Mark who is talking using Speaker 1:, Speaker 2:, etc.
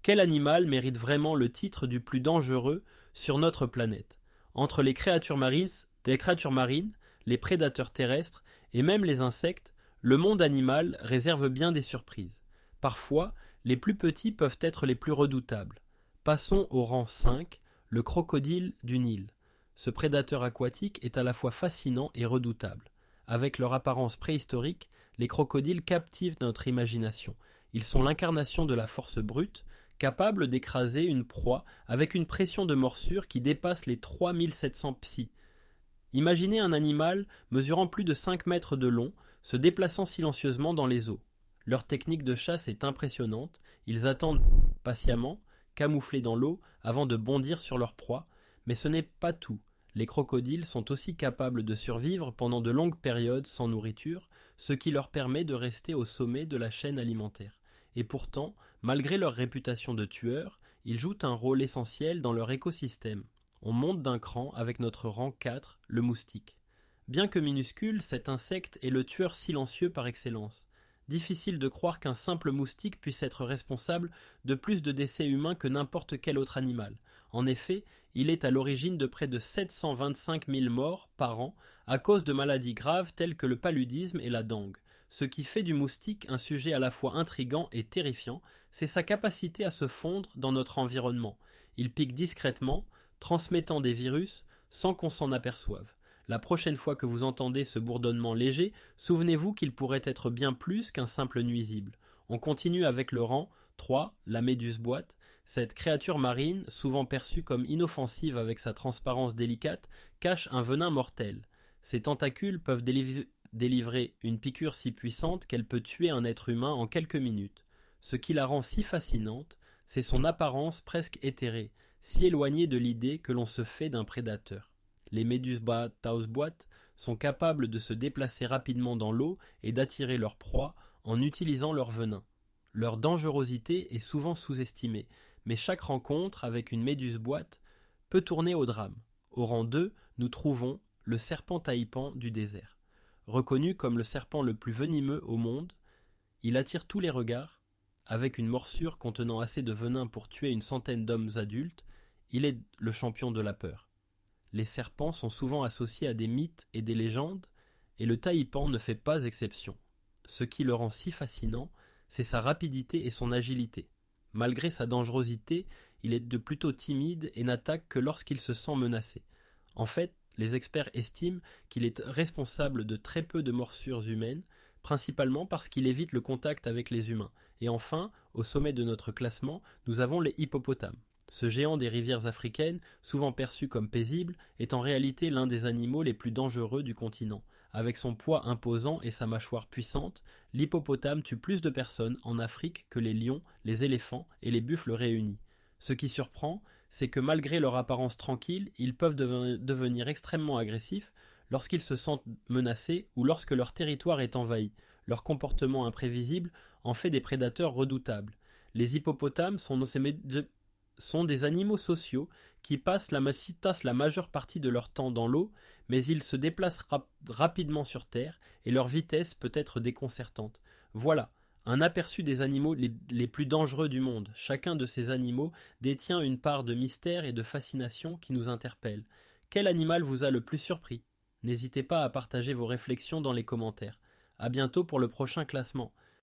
Speaker 1: Quel animal mérite vraiment le titre du plus dangereux sur notre planète? Entre les créatures marines, les prédateurs terrestres et même les insectes, le monde animal réserve bien des surprises. Parfois, les plus petits peuvent être les plus redoutables. Passons au rang 5, le crocodile du Nil. Ce prédateur aquatique est à la fois fascinant et redoutable. Avec leur apparence préhistorique, les crocodiles captivent notre imagination. Ils sont l'incarnation de la force brute, capables d'écraser une proie avec une pression de morsure qui dépasse les 3700 psi. Imaginez un animal mesurant plus de 5 mètres de long, se déplaçant silencieusement dans les eaux. Leur technique de chasse est impressionnante, ils attendent patiemment, camouflés dans l'eau, avant de bondir sur leur proie, mais ce n'est pas tout. Les crocodiles sont aussi capables de survivre pendant de longues périodes sans nourriture, ce qui leur permet de rester au sommet de la chaîne alimentaire. Et pourtant, malgré leur réputation de tueurs, ils jouent un rôle essentiel dans leur écosystème. On monte d'un cran avec notre rang 4, le moustique. Bien que minuscule, cet insecte est le tueur silencieux par excellence. Difficile de croire qu'un simple moustique puisse être responsable de plus de décès humains que n'importe quel autre animal. En effet, il est à l'origine de près de 725 000 morts par an à cause de maladies graves telles que le paludisme et la dengue. Ce qui fait du moustique un sujet à la fois intrigant et terrifiant, c'est sa capacité à se fondre dans notre environnement. Il pique discrètement, transmettant des virus sans qu'on s'en aperçoive. La prochaine fois que vous entendez ce bourdonnement léger, souvenez-vous qu'il pourrait être bien plus qu'un simple nuisible. On continue avec le rang 3, la méduse boîte. Cette créature marine, souvent perçue comme inoffensive avec sa transparence délicate, cache un venin mortel. Ses tentacules peuvent délivrer une piqûre si puissante qu'elle peut tuer un être humain en quelques minutes. Ce qui la rend si fascinante, c'est son apparence presque éthérée, si éloignée de l'idée que l'on se fait d'un prédateur. Les méduses tausboîtes sont capables de se déplacer rapidement dans l'eau et d'attirer leur proie en utilisant leur venin. Leur dangerosité est souvent sous-estimée, mais chaque rencontre avec une méduse boîte peut tourner au drame. Au rang 2, nous trouvons le serpent taipan du désert. Reconnu comme le serpent le plus venimeux au monde, il attire tous les regards. Avec une morsure contenant assez de venin pour tuer une centaine d'hommes adultes, il est le champion de la peur. Les serpents sont souvent associés à des mythes et des légendes, et le taipan ne fait pas exception. Ce qui le rend si fascinant, c'est sa rapidité et son agilité. Malgré sa dangerosité, il est de plutôt timide et n'attaque que lorsqu'il se sent menacé. En fait, les experts estiment qu'il est responsable de très peu de morsures humaines, principalement parce qu'il évite le contact avec les humains. Et enfin, au sommet de notre classement, nous avons les hippopotames. Ce géant des rivières africaines, souvent perçu comme paisible, est en réalité l'un des animaux les plus dangereux du continent. Avec son poids imposant et sa mâchoire puissante, l'hippopotame tue plus de personnes en Afrique que les lions, les éléphants et les buffles réunis. Ce qui surprend, c'est que malgré leur apparence tranquille, ils peuvent devenir extrêmement agressifs lorsqu'ils se sentent menacés ou lorsque leur territoire est envahi. Leur comportement imprévisible en fait des prédateurs redoutables. Les hippopotames sont des animaux sociaux qui passent la majeure partie de leur temps dans l'eau, mais ils se déplacent rapidement sur Terre et leur vitesse peut être déconcertante. Voilà, un aperçu des animaux les plus dangereux du monde. Chacun de ces animaux détient une part de mystère et de fascination qui nous interpelle. Quel animal vous a le plus surpris? N'hésitez pas à partager vos réflexions dans les commentaires. À bientôt pour le prochain classement.